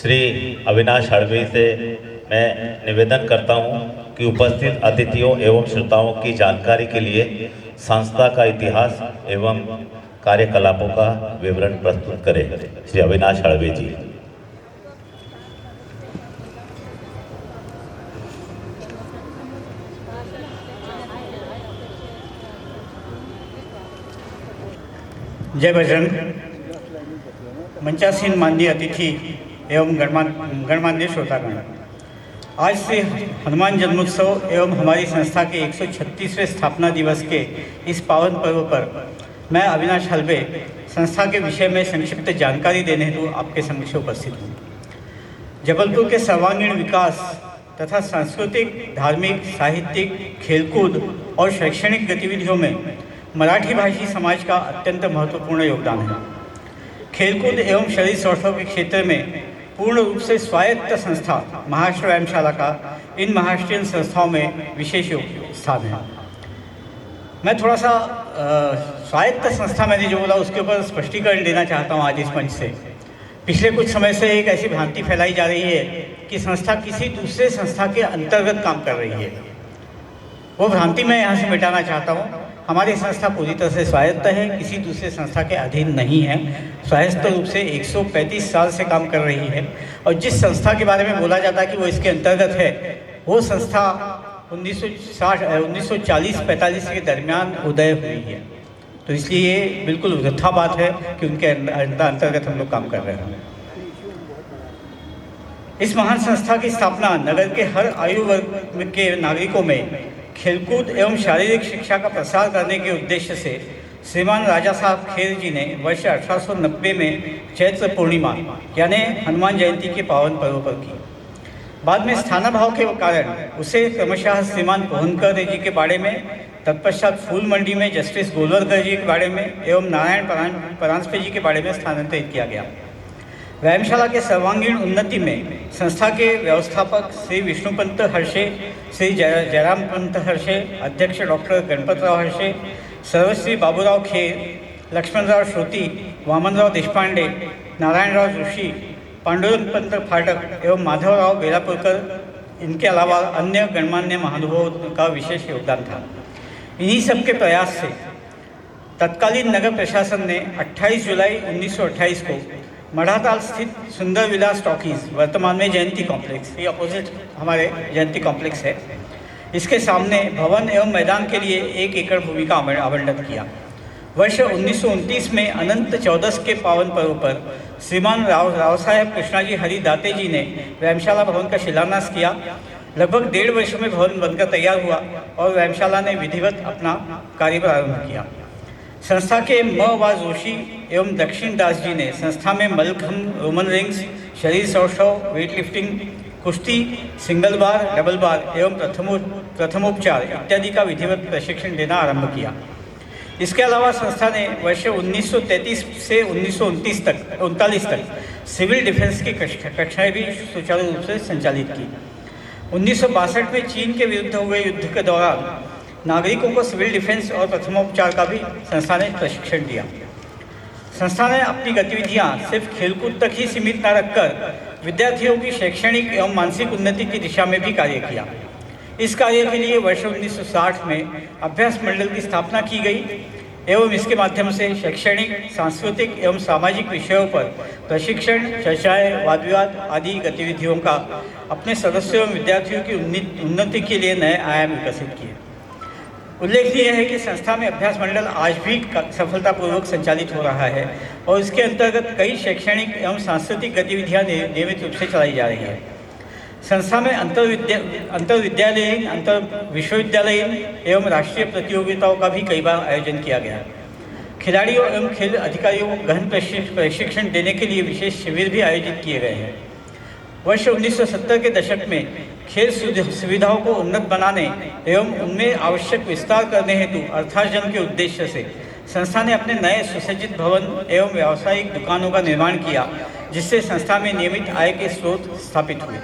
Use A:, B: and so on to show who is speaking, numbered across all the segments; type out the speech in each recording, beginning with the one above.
A: श्री अविनाश हड़बी से मैं निवेदन करता हूं कि उपस्थित अतिथियों एवं श्रोताओं की जानकारी के लिए संस्था का इतिहास एवं कार्यकलापों का विवरण प्रस्तुत करें। श्री अविनाश हड़बी जी।
B: जय बजरंग। मंचासीन माननीय अतिथि एवं गणमान्य श्रोतागण, आज से हनुमान जन्मोत्सव एवं हमारी संस्था के 136वें स्थापना दिवस के इस पावन पर्व पर मैं अविनाश हड़बे संस्था के विषय में संक्षिप्त जानकारी देने हेतु आपके समक्ष उपस्थित हूँ। जबलपुर के सर्वांगीण विकास तथा सांस्कृतिक, धार्मिक, साहित्यिक, खेलकूद और शैक्षणिक गतिविधियों में मराठी भाषी समाज का अत्यंत महत्वपूर्ण योगदान है। खेलकूद एवं शरीर स्वास्थ्य के क्षेत्र में पूर्ण रूप से स्वायत्त संस्था महाराष्ट्र व्यायामशाला का इन महाराष्ट्रीयन संस्थाओं में विशेष स्थान है। मैं थोड़ा सा स्वायत्त संस्था मैंने जो बोला उसके ऊपर स्पष्टीकरण देना चाहता हूँ आज इस मंच से। पिछले कुछ समय से एक ऐसी भ्रांति फैलाई जा रही है कि संस्था किसी दूसरे संस्था के अंतर्गत काम कर रही है। वो भ्रांति मैं यहाँ से मिटाना चाहता हूँ। हमारी संस्था पूरी तरह से स्वायत्त है, किसी दूसरे संस्था के अधीन नहीं है। स्वायत्त रूप से 135 साल से काम कर रही है और जिस संस्था के बारे में बोला जाता है कि वो इसके अंतर्गत है, वो संस्था 1940-45 के दरमियान उदय हुई है। तो इसलिए ये बिल्कुल वृथा बात है कि उनके अंतर्गत हम लोग काम कर रहे हैं। इस महान संस्था की स्थापना नगर के हर आयु वर्ग के नागरिकों में खेलकूद एवं शारीरिक शिक्षा का प्रसार करने के उद्देश्य से श्रीमान राजा साहब खेर जी ने वर्ष 1890 में चैत्र पूर्णिमा यानी हनुमान जयंती के पावन पर्व पर की। बाद में स्थानाभाव के कारण उसे क्रमशः श्रीमान पोहनकर जी के बाड़े में, तत्पश्चात फूल मंडी में जस्टिस गोलवलकर जी के बाड़े में एवं नारायण परांजपे जी के बाड़े में स्थानांतरित किया गया। व्यायामशाला के सर्वांगीण उन्नति में संस्था के व्यवस्थापक श्री विष्णुपंत हर्षे, श्री जयराम पंत हर्षे, अध्यक्ष डॉक्टर गणपतराव हर्षे, सर्वश्री बाबूराव खेर, लक्ष्मणराव श्रोती, वामनराव देशपांडे, नारायणराव जोशी, पांडुरंग पंत फाटक एवं माधवराव बेलापुरकर, इनके अलावा अन्य गणमान्य महानुभावों का विशेष योगदान था। इन्हीं सबके प्रयास से तत्कालीन नगर प्रशासन ने 28 जुलाई 1928 को मढ़ाताल स्थित सुंदर विलास टॉकीज, वर्तमान में जयंती कॉम्प्लेक्स, ये अपोजिट हमारे जयंती कॉम्प्लेक्स है, इसके सामने भवन एवं मैदान के लिए 1 एकड़ भूमि का आवंटन किया। वर्ष 1929 में अनंत चौदस के पावन पर्व पर श्रीमान राव साहेब कृष्णाजी हरि दाते जी ने व्यायामशाला भवन का शिलान्यास किया। लगभग 1.5 वर्ष में भवन बनकर तैयार हुआ और व्यायामशाला ने विधिवत अपना कार्य प्रारंभ किया। संस्था के व जोशी एवं दक्षिण दास जी ने संस्था में मलखम्ब, रोमन रिंग्स, शरीर सौष्ठव, वेट लिफ्टिंग, कुश्ती, सिंगल बार, डबल बार एवं प्रथमोपचार इत्यादि का विधिवत प्रशिक्षण देना आरंभ किया। इसके अलावा संस्था ने वर्ष 1933 से 1939 तक सिविल डिफेंस की कक्षाएं भी सुचारू रूप से संचालित की। 1962 में चीन के विरुद्ध हुए युद्ध के दौरान नागरिकों को सिविल डिफेंस और प्रथमोपचार का भी संस्था ने प्रशिक्षण दिया। संस्था ने अपनी गतिविधियां सिर्फ खेलकूद तक ही सीमित न रखकर विद्यार्थियों की शैक्षणिक एवं मानसिक उन्नति की दिशा में भी कार्य किया। इस कार्य के लिए वर्ष 1960 में अभ्यास मंडल की स्थापना की गई एवं इसके माध्यम से शैक्षणिक, सांस्कृतिक एवं सामाजिक विषयों पर प्रशिक्षण, चर्चाएं, वाद विवाद आदि गतिविधियों का अपने सदस्यों एवं विद्यार्थियों की उन्नति के लिए नए आयाम विकसित किए। उल्लेखनीय है कि संस्था में अभ्यास मंडल आज भी सफलतापूर्वक संचालित हो रहा है और इसके अंतर्गत कई शैक्षणिक एवं सांस्कृतिक गतिविधियां नियमित रूप से चलाई जा रही है। संस्था में अंतर विद्यालयीन, अंतर विश्वविद्यालयीन एवं राष्ट्रीय प्रतियोगिताओं का भी कई बार आयोजन किया गया। खिलाड़ियों एवं खेल अधिकारियों को गहन प्रशिक्षण देने के लिए विशेष शिविर भी आयोजित किए गए हैं। वर्ष 1970 के दशक में खेल सुविधाओं को उन्नत बनाने एवं उनमें आवश्यक विस्तार करने हेतु अर्थार्जन के उद्देश्य से संस्था ने अपने नए सुसज्जित भवन एवं व्यावसायिक दुकानों का निर्माण किया, जिससे संस्था में नियमित आय के स्रोत स्थापित हुए।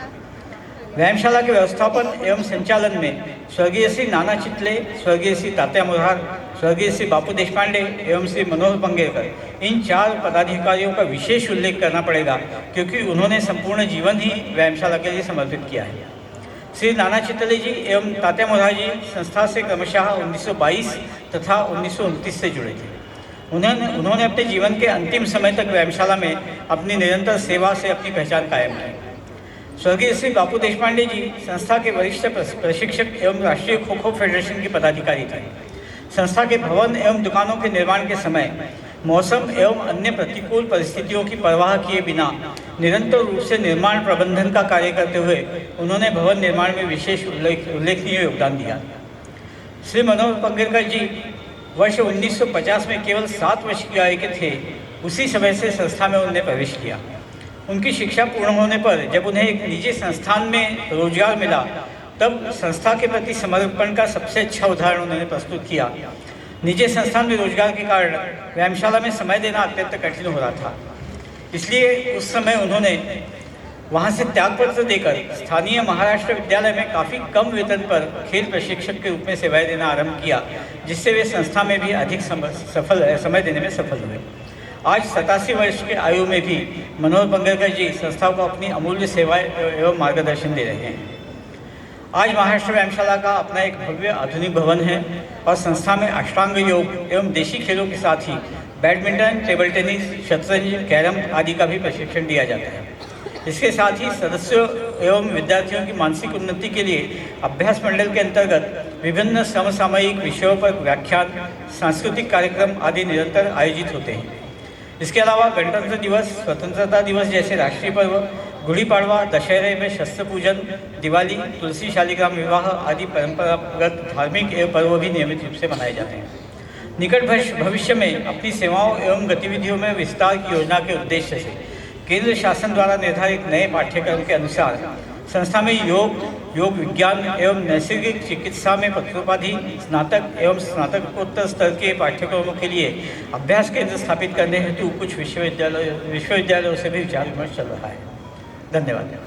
B: व्यायामशाला के व्यवस्थापन एवं संचालन में स्वर्गीय श्री नाना चितले, स्वर्गीय श्री तात्या मुरार, स्वर्गीय श्री बापू देशपांडे एवं श्री मनोहर पंगेरकर, इन 4 पदाधिकारियों का विशेष उल्लेख करना पड़ेगा क्योंकि उन्होंने संपूर्ण जीवन ही व्यायामशाला के लिए समर्पित किया है। श्री नाना चित्तले जी एवं तात्या मोरारजी संस्था से क्रमशः 1922 तथा 1929 से जुड़े थे। उन्होंने अपने जीवन के अंतिम समय तक व्यायामशाला में अपनी निरंतर सेवा से अपनी पहचान कायम की। स्वर्गीय श्री बापू देशपांडे जी संस्था के वरिष्ठ प्रशिक्षक एवं राष्ट्रीय खो खो फेडरेशन के पदाधिकारी थे। संस्था के भवन एवं दुकानों के निर्माण के समय मौसम एवं अन्य प्रतिकूल परिस्थितियों की परवाह किए बिना निरंतर रूप से निर्माण प्रबंधन का कार्य करते हुए उन्होंने भवन निर्माण में विशेष उल्लेखनीय योगदान दिया। श्री मनोहर पंगेरकर जी वर्ष 1950 में केवल 7 वर्ष की आयु के थे। उसी समय से संस्था में उन्होंने प्रवेश किया। उनकी शिक्षा पूर्ण होने पर जब उन्हें एक निजी संस्थान में रोजगार मिला तब संस्था के प्रति समर्पण का सबसे अच्छा उदाहरण उन्होंने प्रस्तुत किया। निजी संस्थान में रोजगार के कारण व्यायामशाला में समय देना अत्यंत कठिन हो रहा था, इसलिए उस समय उन्होंने वहाँ से त्यागपत्र देकर स्थानीय महाराष्ट्र विद्यालय में काफ़ी कम वेतन पर खेल प्रशिक्षक के रूप में सेवाएं देना आरंभ किया, जिससे वे संस्था में भी अधिक समय देने में सफल हुए। आज 87 वर्ष के आयु में भी मनोहर पंगेरकर जी संस्था को अपनी अमूल्य सेवाएं एवं मार्गदर्शन दे रहे हैं। आज महाराष्ट्र व्यायामशाला का अपना एक भव्य आधुनिक भवन है और संस्था में अष्टांग योग एवं देशी खेलों के साथ ही बैडमिंटन, टेबल टेनिस, शतरंज, कैरम आदि का भी प्रशिक्षण दिया जाता है। इसके साथ ही सदस्यों एवं विद्यार्थियों की मानसिक उन्नति के लिए अभ्यास मंडल के अंतर्गत विभिन्न समसामयिक विषयों पर व्याख्यान, सांस्कृतिक कार्यक्रम आदि निरंतर आयोजित होते हैं। इसके अलावा गणतंत्र दिवस, स्वतंत्रता दिवस जैसे राष्ट्रीय पर्व, गुड़ी पाड़वा, दशहरे में शस्त्र पूजन, दिवाली, तुलसी शालिग्राम विवाह आदि परंपरागत धार्मिक एवं पर्व भी नियमित रूप से मनाए जाते हैं। निकट भविष्य में अपनी सेवाओं एवं गतिविधियों में विस्तार की योजना के उद्देश्य से केंद्र शासन द्वारा निर्धारित नए पाठ्यक्रम के अनुसार संस्था में योग विज्ञान एवं नैसर्गिक चिकित्सा में पत्रोपाधि, स्नातक एवं स्नातकोत्तर स्तर के पाठ्यक्रमों के लिए अभ्यास केंद्र स्थापित करने हेतु कुछ विश्वविद्यालयों से भी विचार विमर्श चल रहा है। धन्यवाद।